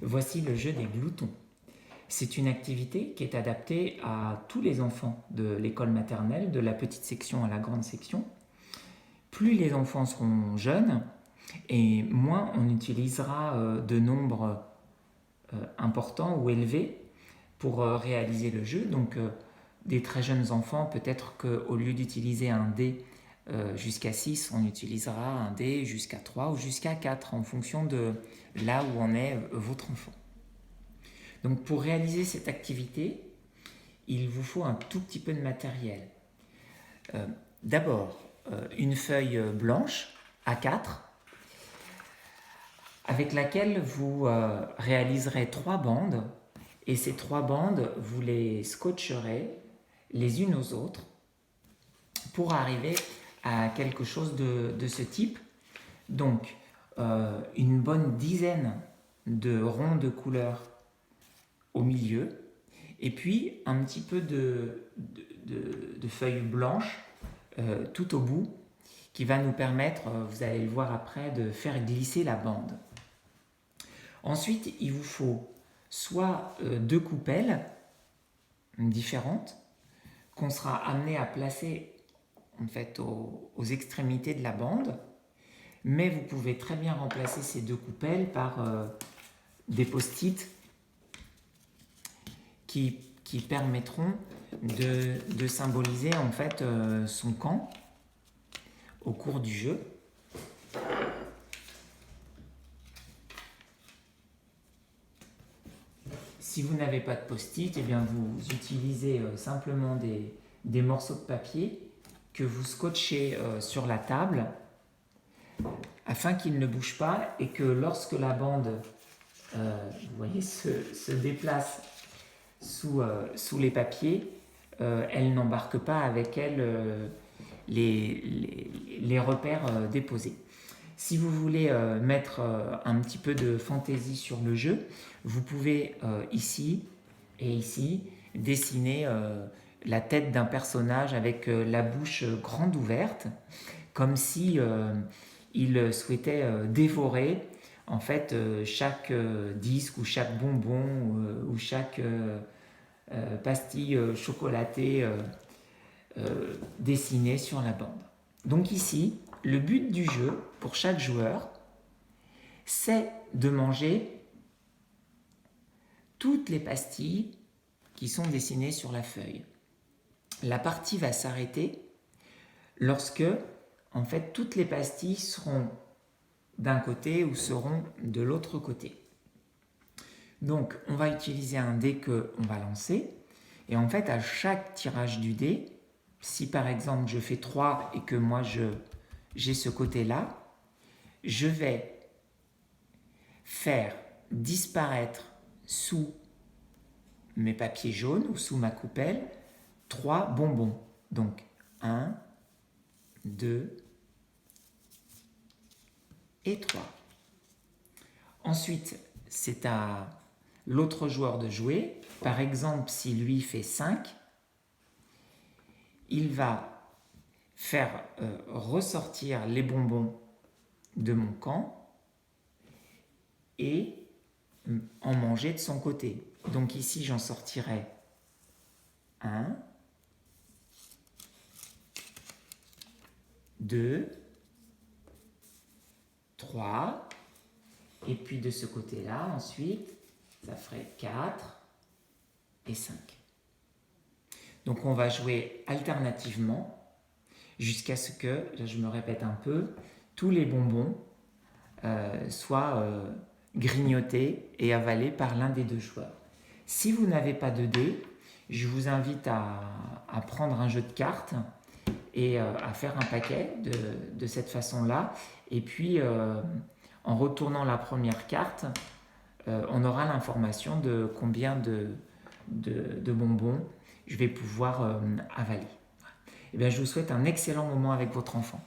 Voici le jeu des gloutons. C'est une activité qui est adaptée à tous les enfants de l'école maternelle, de la petite section à la grande section. Plus les enfants seront jeunes, et moins on utilisera de nombres importants ou élevés pour réaliser le jeu. Donc des très jeunes enfants, peut-être qu'au lieu d'utiliser un dé jusqu'à 6, on utilisera un dé jusqu'à 3 ou jusqu'à 4 en fonction de là où en est votre enfant. Donc pour réaliser cette activité, il vous faut un tout petit peu de matériel. D'abord, une feuille blanche A4 avec laquelle vous réaliserez 3 bandes, et ces 3 bandes, vous les scotcherez les unes aux autres pour arriver à quelque chose de ce type. Donc, une bonne dizaine de ronds de couleur au milieu, et puis un petit peu de feuilles blanches tout au bout, qui va nous permettre, vous allez le voir après, de faire glisser la bande. Ensuite, il vous faut soit 2 coupelles différentes qu'on sera amené à placer en fait aux extrémités de la bande, mais vous pouvez très bien remplacer ces 2 coupelles par des post-it qui permettront de symboliser en fait son camp au cours du jeu. Si vous n'avez pas de post-it, eh bien vous utilisez simplement des morceaux de papier que vous scotchez sur la table afin qu'ils ne bougent pas et que lorsque la bande vous voyez, se déplace sous les papiers, elle n'embarque pas avec elle les repères déposés. Si vous voulez mettre un petit peu de fantaisie sur le jeu, vous pouvez ici et ici dessiner la tête d'un personnage avec la bouche grande ouverte, comme si il souhaitait dévorer en fait chaque disque ou chaque bonbon ou chaque pastille chocolatée dessinée sur la bande. Donc ici, le but du jeu pour chaque joueur, c'est de manger toutes les pastilles qui sont dessinées sur la feuille. La partie va s'arrêter lorsque, en fait, toutes les pastilles seront d'un côté ou seront de l'autre côté. Donc, on va utiliser un dé qu'on va lancer, et en fait, à chaque tirage du dé, si par exemple je fais 3 et que moi j'ai ce côté-là, je vais faire disparaître sous mes papiers jaunes ou sous ma coupelle 3 bonbons. Donc 1, 2 et 3. Ensuite, c'est à l'autre joueur de jouer. Par exemple, si lui fait 5, il va faire ressortir les bonbons de mon camp et en manger de son côté. Donc ici, j'en sortirai 1, 2, 3, et puis de ce côté-là, ensuite, ça ferait 4 et 5. Donc on va jouer alternativement jusqu'à ce que, là je me répète un peu, tous les bonbons soient grignotés et avalés par l'un des 2 joueurs. Si vous n'avez pas de dés, je vous invite à prendre un jeu de cartes et à faire un paquet de cette façon-là. Et puis, en retournant la première carte, on aura l'information de combien de bonbons je vais pouvoir avaler. Et bien, je vous souhaite un excellent moment avec votre enfant.